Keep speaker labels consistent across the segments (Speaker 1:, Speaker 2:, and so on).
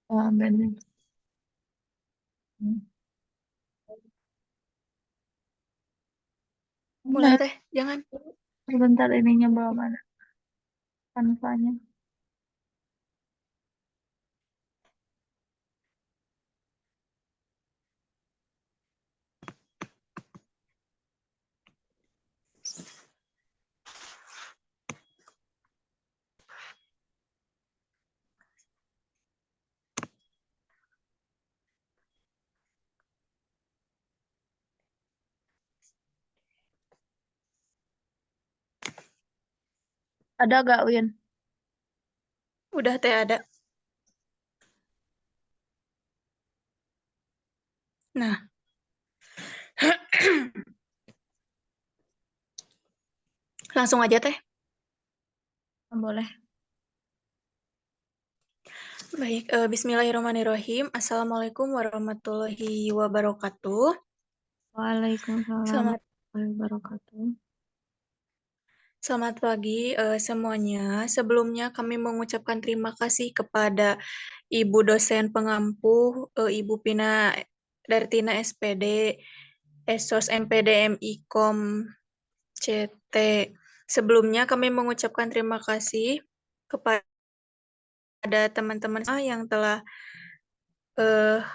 Speaker 1: Bener.
Speaker 2: Mulai
Speaker 1: Nah,
Speaker 2: teh, jangan.
Speaker 1: sebentar ininya belum ada kanvanya. Ada gak, Win?
Speaker 2: Udah teh ada. Nah, langsung aja teh.
Speaker 1: Boleh.
Speaker 2: Baik, Bismillahirrahmanirrahim. Assalamualaikum warahmatullahi wabarakatuh.
Speaker 1: Waalaikumsalam
Speaker 2: Selamat
Speaker 1: warahmatullahi wabarakatuh.
Speaker 2: Selamat pagi semuanya. Sebelumnya kami mengucapkan terima kasih kepada Ibu dosen pengampu, Ibu Pina Dartina SPD, Esos MPDMI Kom CT. Sebelumnya kami mengucapkan terima kasih kepada teman-teman yang telah eh,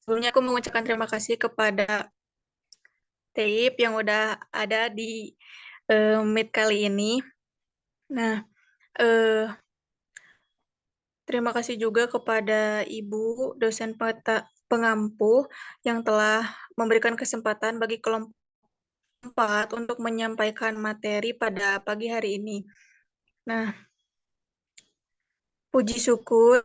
Speaker 2: sebelumnya aku mengucapkan terima kasih kepada Teip yang udah ada di Meet kali ini. Nah, eh, terima kasih juga kepada Ibu dosen pengampu yang telah memberikan kesempatan bagi kelompok 4 untuk menyampaikan materi pada pagi hari ini. Nah, puji syukur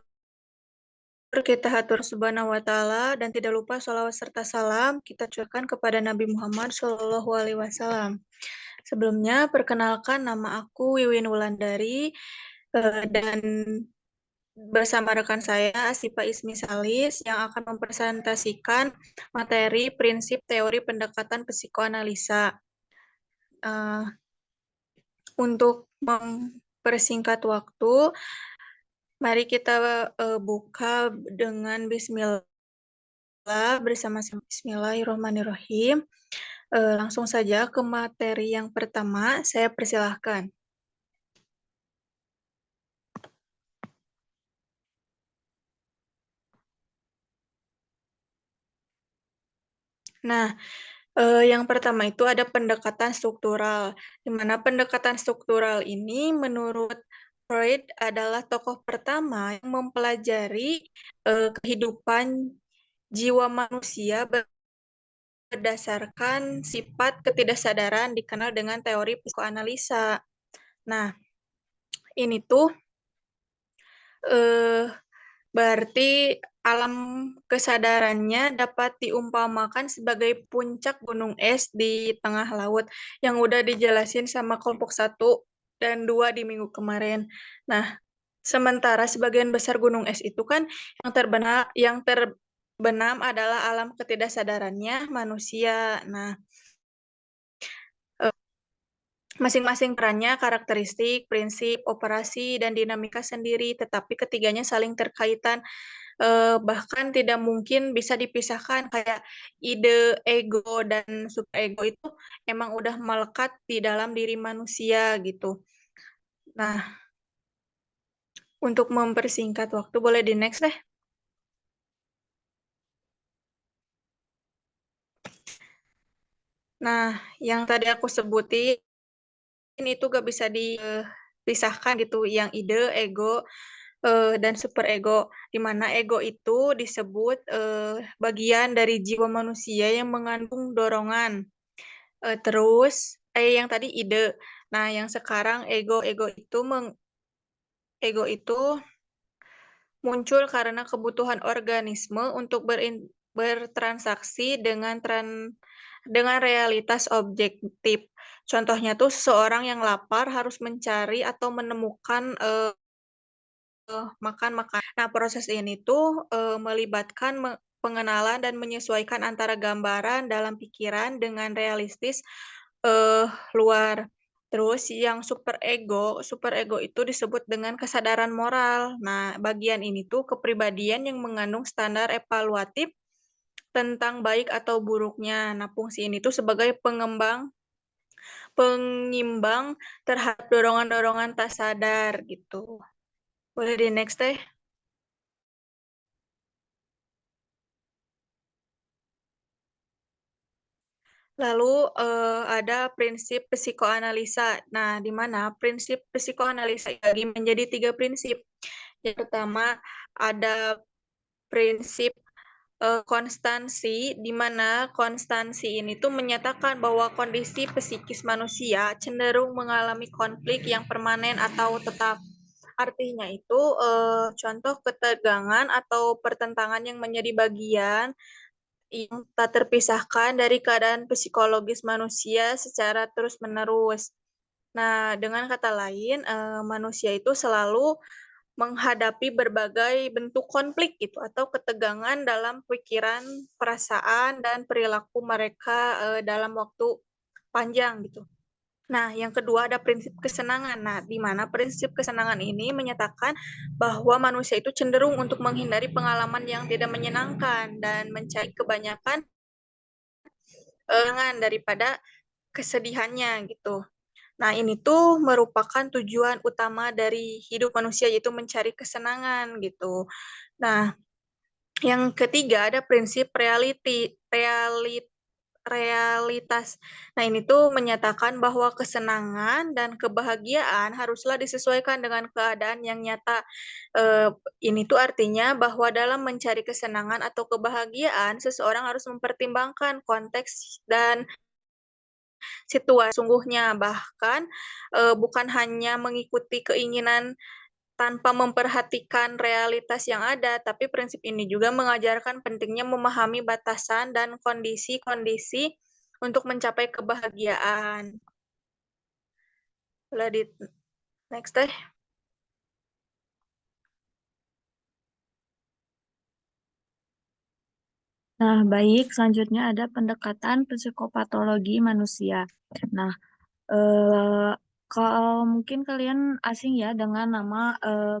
Speaker 2: kita hatur subhanahu wa ta'ala dan tidak lupa sholawat serta salam kita curahkan kepada Nabi Muhammad Shallallahu Alaihi Wasallam. Sebelumnya, perkenalkan nama aku Wiwin Wulandari dan bersama rekan saya Asifa Ismi Salis yang akan mempresentasikan materi prinsip teori pendekatan psikoanalisa. Untuk mempersingkat waktu, mari kita buka dengan Bismillah bersama-sama. Bismillahirrahmanirrahim. Langsung saja ke materi yang pertama, saya persilahkan. Nah, yang pertama itu ada pendekatan struktural, di mana pendekatan struktural ini menurut Freud adalah tokoh pertama yang mempelajari kehidupan jiwa manusia berdasarkan sifat ketidaksadaran dikenal dengan teori psikoanalisa. Nah, ini tuh eh, berarti alam kesadarannya dapat diumpamakan sebagai puncak gunung es di tengah laut yang udah dijelasin sama kelompok 1 dan 2 di minggu kemarin. Nah, sementara sebagian besar gunung es itu kan yang terbenam adalah alam ketidaksadarannya manusia. Nah, masing-masing perannya, karakteristik, prinsip, operasi, dan dinamika sendiri, tetapi ketiganya saling terkaitan, bahkan tidak mungkin bisa dipisahkan, kayak ide ego dan superego itu emang udah melekat di dalam diri manusia gitu. Nah, untuk mempersingkat waktu, boleh di next deh. Nah, yang tadi aku sebutin itu gak bisa dipisahkan gitu, yang ide, ego, dan superego, di mana ego itu disebut bagian dari jiwa manusia yang mengandung dorongan. Yang tadi ide. Nah, yang sekarang ego itu muncul karena kebutuhan organisme untuk bertransaksi dengan realitas objektif. Contohnya tuh seseorang yang lapar harus mencari atau menemukan makan. Nah, proses ini tuh melibatkan pengenalan dan menyesuaikan antara gambaran dalam pikiran dengan realistis luar. Terus yang super ego itu disebut dengan kesadaran moral. Nah, bagian ini tuh kepribadian yang mengandung standar evaluatif tentang baik atau buruknya. Nah, fungsi ini tuh sebagai pengimbang terhadap dorongan-dorongan tak sadar gitu. Boleh di next teh. Lalu ada prinsip psikoanalisa. Nah, di mana prinsip psikoanalisa dibagi menjadi 3 prinsip. Yang pertama ada prinsip konstansi, di mana konstansi ini tuh menyatakan bahwa kondisi psikis manusia cenderung mengalami konflik yang permanen atau tetap. Artinya itu contoh ketegangan atau pertentangan yang menjadi bagian yang tak terpisahkan dari keadaan psikologis manusia secara terus-menerus. Nah, dengan kata lain, manusia itu selalu menghadapi berbagai bentuk konflik gitu atau ketegangan dalam pikiran, perasaan, dan perilaku mereka dalam waktu panjang gitu. Nah, yang kedua ada prinsip kesenangan. Nah, di mana prinsip kesenangan ini menyatakan bahwa manusia itu cenderung untuk menghindari pengalaman yang tidak menyenangkan dan mencari kebanyakan daripada kesedihannya gitu. Nah, ini tuh merupakan tujuan utama dari hidup manusia yaitu mencari kesenangan gitu. Nah, yang ketiga ada prinsip realitas. Nah, ini tuh menyatakan bahwa kesenangan dan kebahagiaan haruslah disesuaikan dengan keadaan yang nyata. Eh, ini tuh artinya bahwa dalam mencari kesenangan atau kebahagiaan, seseorang harus mempertimbangkan konteks dan situasi sungguhnya, bahkan bukan hanya mengikuti keinginan tanpa memperhatikan realitas yang ada, tapi prinsip ini juga mengajarkan pentingnya memahami batasan dan kondisi-kondisi untuk mencapai kebahagiaan. Boleh di next deh.
Speaker 1: Nah, baik, selanjutnya ada pendekatan psikopatologi manusia. Nah, eh, kalau mungkin kalian asing ya dengan nama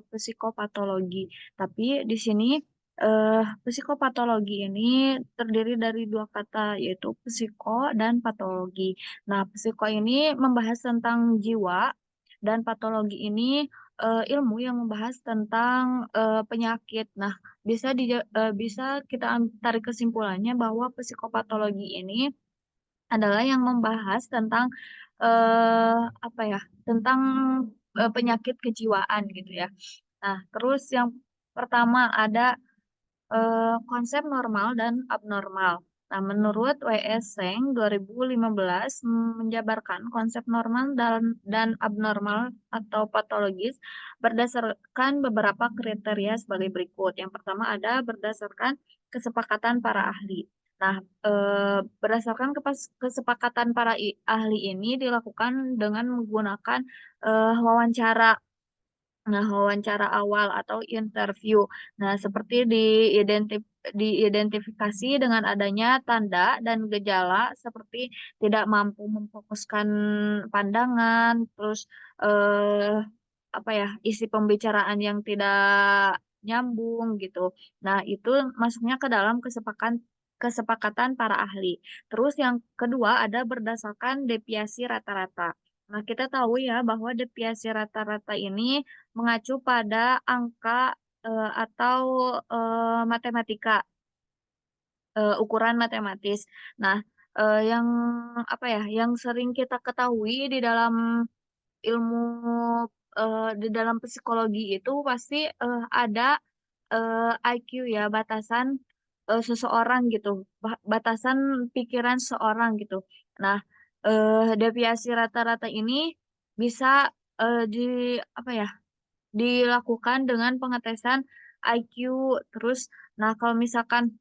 Speaker 1: psikopatologi, tapi di sini psikopatologi ini terdiri dari dua kata, yaitu psiko dan patologi. Nah, psiko ini membahas tentang jiwa, dan patologi ini ilmu yang membahas tentang penyakit. Nah, bisa kita tarik kesimpulannya bahwa psikopatologi ini adalah yang membahas tentang apa ya, tentang penyakit kejiwaan gitu ya. Nah, terus yang pertama ada konsep normal dan abnormal. Nah, menurut W.S. Seng 2015 menjabarkan konsep normal dan abnormal atau patologis berdasarkan beberapa kriteria sebagai berikut. Yang pertama ada berdasarkan kesepakatan para ahli. Nah, berdasarkan kesepakatan para ahli ini dilakukan dengan menggunakan wawancara. Nah, wawancara awal atau interview. Nah, seperti diidentifikasi dengan adanya tanda dan gejala seperti tidak mampu memfokuskan pandangan, terus eh, apa ya, isi pembicaraan yang tidak nyambung gitu. Nah, itu masuknya ke dalam kesepakatan para ahli. Terus yang kedua ada berdasarkan deviasi rata-rata. Nah, kita tahu ya bahwa deviasi rata-rata ini mengacu pada angka atau matematika, ukuran matematis. Nah, yang apa ya, yang sering kita ketahui di dalam ilmu di dalam psikologi itu pasti ada IQ ya, batasan seseorang gitu, batasan pikiran seorang gitu. Nah, deviasi rata-rata ini bisa di apa ya, dilakukan dengan pengetesan IQ. Terus, nah kalau misalkan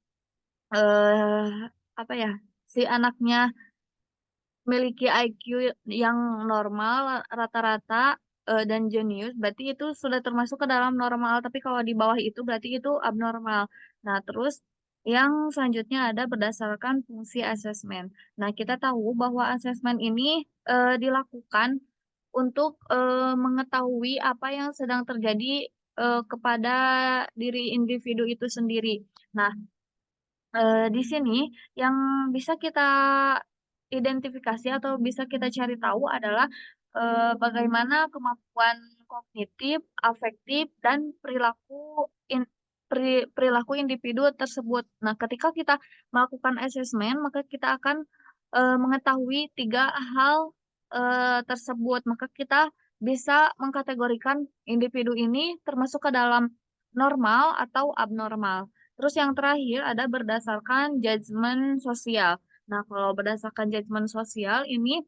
Speaker 1: eh apa ya, si anaknya memiliki IQ yang normal rata-rata dan jenius, berarti itu sudah termasuk ke dalam normal. Tapi kalau di bawah itu berarti itu abnormal. Nah, terus yang selanjutnya ada berdasarkan fungsi asesmen. Nah, kita tahu bahwa asesmen ini dilakukan untuk, mengetahui apa yang sedang terjadi, kepada diri individu itu sendiri. Nah, di sini yang bisa kita identifikasi atau bisa kita cari tahu adalah, bagaimana kemampuan kognitif, afektif, dan perilaku individu tersebut. Nah, ketika kita melakukan asesmen, maka kita akan, mengetahui 3 hal, tersebut. Maka kita bisa mengkategorikan individu ini termasuk ke dalam normal atau abnormal. Terus yang terakhir ada berdasarkan judgement sosial. Nah, kalau berdasarkan judgement sosial ini,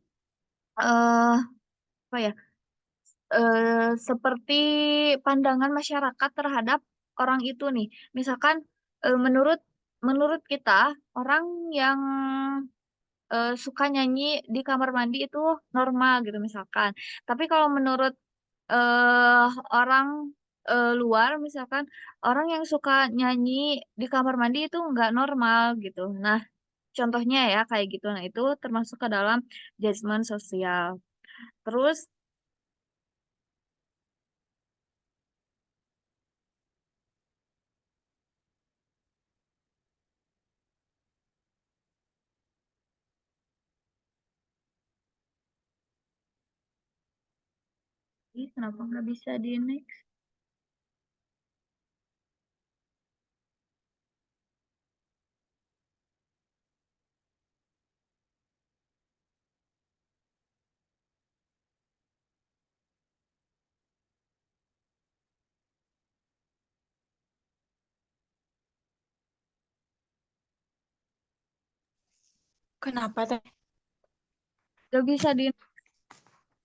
Speaker 1: apa ya, seperti pandangan masyarakat terhadap orang itu nih. Misalkan, menurut menurut kita, orang yang, suka nyanyi di kamar mandi itu normal gitu misalkan. Tapi kalau menurut, orang, luar misalkan, orang yang suka nyanyi di kamar mandi itu nggak normal gitu. Nah, contohnya ya kayak gitu. Nah, itu termasuk ke dalam judgement sosial. Terus ih, kenapa nggak bisa di-next?
Speaker 2: Kenapa teh?
Speaker 1: Nggak bisa di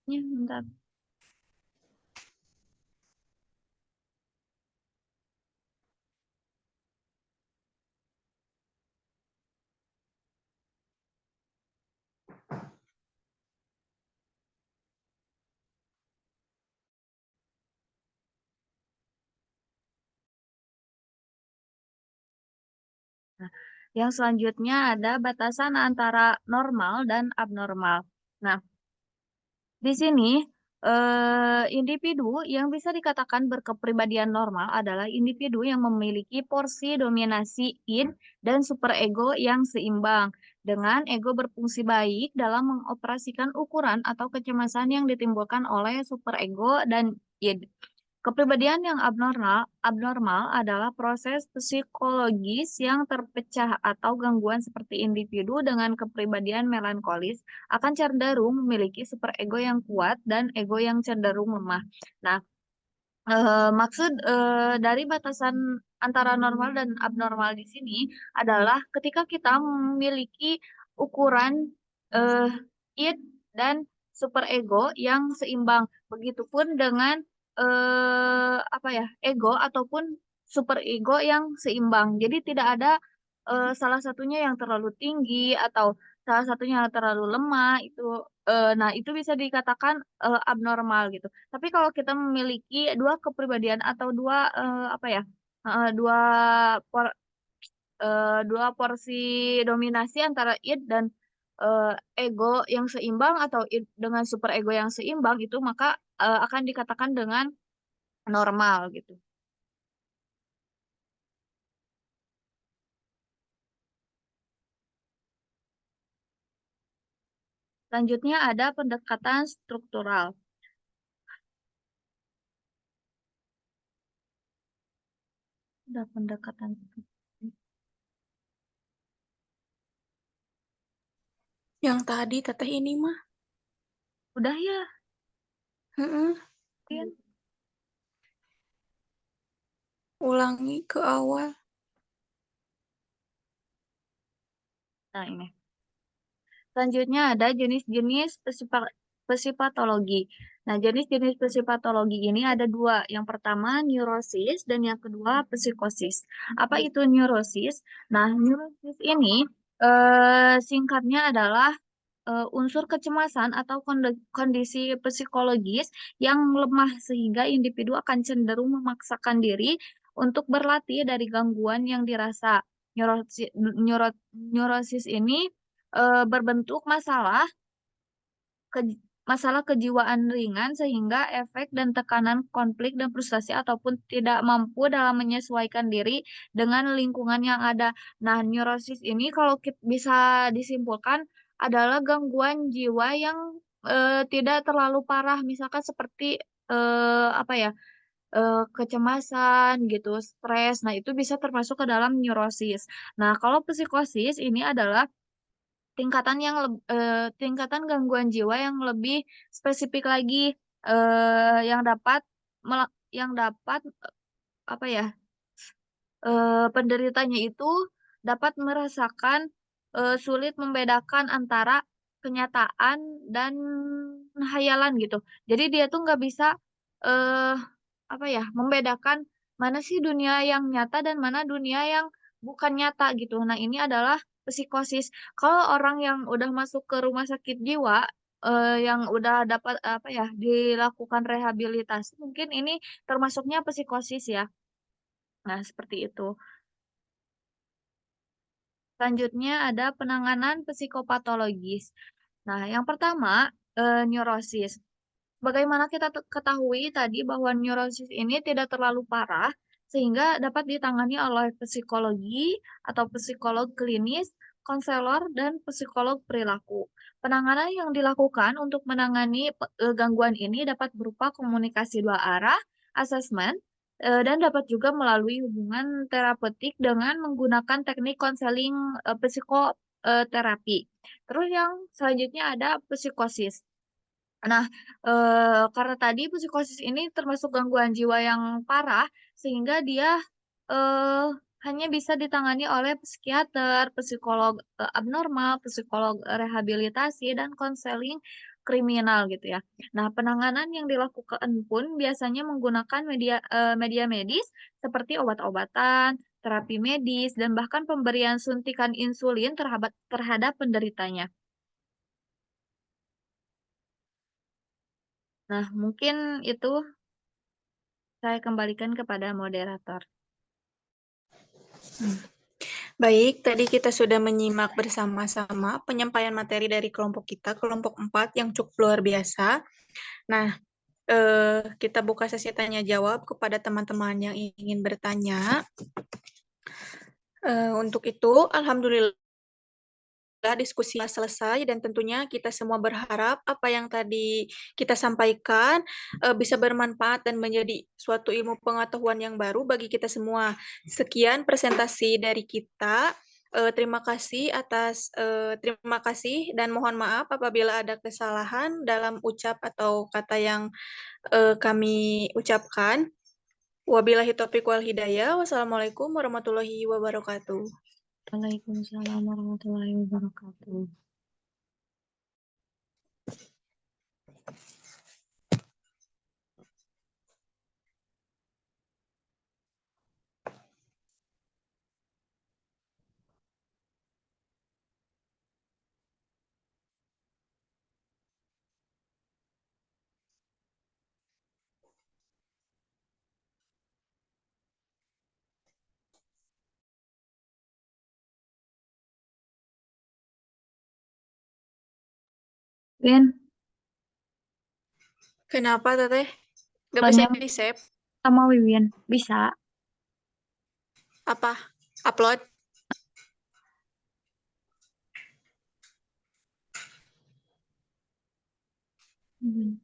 Speaker 1: nya bentar. Nah, yang selanjutnya ada batasan antara normal dan abnormal. Nah, di sini, individu yang bisa dikatakan berkepribadian normal adalah individu yang memiliki porsi dominasi id dan superego yang seimbang, dengan ego berfungsi baik dalam mengoperasikan ukuran atau kecemasan yang ditimbulkan oleh superego dan id. Kepribadian yang abnormal abnormal adalah proses psikologis yang terpecah atau gangguan seperti individu dengan kepribadian melankolis akan cenderung memiliki superego yang kuat dan ego yang cenderung lemah. Nah, maksud, dari batasan antara normal dan abnormal di sini adalah ketika kita memiliki ukuran, eee, id dan superego yang seimbang. Begitupun dengan, apa ya, ego ataupun superego yang seimbang. Jadi tidak ada, salah satunya yang terlalu tinggi atau salah satunya yang terlalu lemah itu, nah itu bisa dikatakan, abnormal gitu. Tapi kalau kita memiliki 2 kepribadian atau 2 apa ya, heeh, por 2 porsi dominasi antara id dan, ego yang seimbang atau id dengan super ego yang seimbang itu maka, akan dikatakan dengan normal gitu. Selanjutnya ada pendekatan struktural. Udah pendekatan
Speaker 2: Yang tadi teteh ini mah.
Speaker 1: udah ya,
Speaker 2: Heeh.
Speaker 1: Tin?
Speaker 2: Ulangi ke awal.
Speaker 1: Nah ini. Selanjutnya ada jenis-jenis psipatologi. Nah, jenis-jenis psipatologi ini ada dua. Yang pertama neurosis dan yang kedua psikosis. Apa itu neurosis? Nah, neurosis ini singkatnya adalah unsur kecemasan atau kondisi psikologis yang lemah sehingga individu akan cenderung memaksakan diri untuk berlatih dari gangguan yang dirasa. Neurosis ini berbentuk masalah masalah kejiwaan ringan sehingga efek dan tekanan konflik dan frustasi ataupun tidak mampu dalam menyesuaikan diri dengan lingkungan yang ada. Nah, neurosis ini kalau bisa disimpulkan adalah gangguan jiwa yang tidak terlalu parah, misalkan seperti apa ya, kecemasan gitu, stres. Nah, itu bisa termasuk ke dalam neurosis. Nah, kalau psikosis ini adalah tingkatan gangguan jiwa yang lebih spesifik lagi, yang dapat yang dapat, apa ya, penderitanya itu dapat merasakan, sulit membedakan antara kenyataan dan hayalan gitu. Jadi dia tuh nggak bisa, eee, apa ya, membedakan mana sih dunia yang nyata dan mana dunia yang bukan nyata gitu. Nah, ini adalah psikosis. Kalau orang yang udah masuk ke rumah sakit jiwa, yang udah dapat, apa ya, dilakukan rehabilitasi, mungkin ini termasuknya psikosis ya. Nah, seperti itu. Selanjutnya ada penanganan psikopatologis. Nah, yang pertama, neurosis. Bagaimana kita ketahui tadi bahwa neurosis ini tidak terlalu parah, sehingga dapat ditangani oleh psikologi atau psikolog klinis, konselor, dan psikolog perilaku. Penanganan yang dilakukan untuk menangani gangguan ini dapat berupa komunikasi dua arah, asesmen, dan dapat juga melalui hubungan terapeutik dengan menggunakan teknik konseling psikoterapi. Terus yang selanjutnya ada psikosis. Nah, karena tadi psikosis ini termasuk gangguan jiwa yang parah, sehingga dia, eee, hanya bisa ditangani oleh psikiater, psikolog, abnormal, psikolog, rehabilitasi, dan konseling kriminal gitu ya. Nah, penanganan yang dilakukan pun biasanya menggunakan media medis seperti obat-obatan, terapi medis, dan bahkan pemberian suntikan insulin terhadap penderitanya. Nah, mungkin itu saya kembalikan kepada moderator.
Speaker 2: Baik, tadi kita sudah menyimak bersama-sama penyampaian materi dari kelompok kita, kelompok 4 yang cukup luar biasa. Nah, kita buka sesi tanya jawab kepada teman-teman yang ingin bertanya. Untuk itu, alhamdulillah diskusi selesai dan tentunya kita semua berharap apa yang tadi kita sampaikan bisa bermanfaat dan menjadi suatu ilmu pengetahuan yang baru bagi kita semua. Sekian presentasi dari kita. Terima kasih dan mohon maaf apabila ada kesalahan dalam ucap atau kata yang kami ucapkan. Wabillahi taufiq wal hidayah. Wassalamualaikum warahmatullahi wabarakatuh.
Speaker 1: Waalaikumsalam warahmatullahi wabarakatuh. Win,
Speaker 2: Kenapa, Teteh? Gak bisa
Speaker 1: uploadnya
Speaker 2: di-save?
Speaker 1: sama Wiwin. Bisa.
Speaker 2: Apa? Upload?
Speaker 1: Hmm.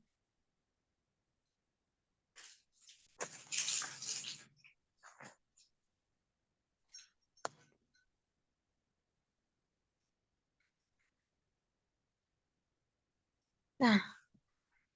Speaker 2: Nah,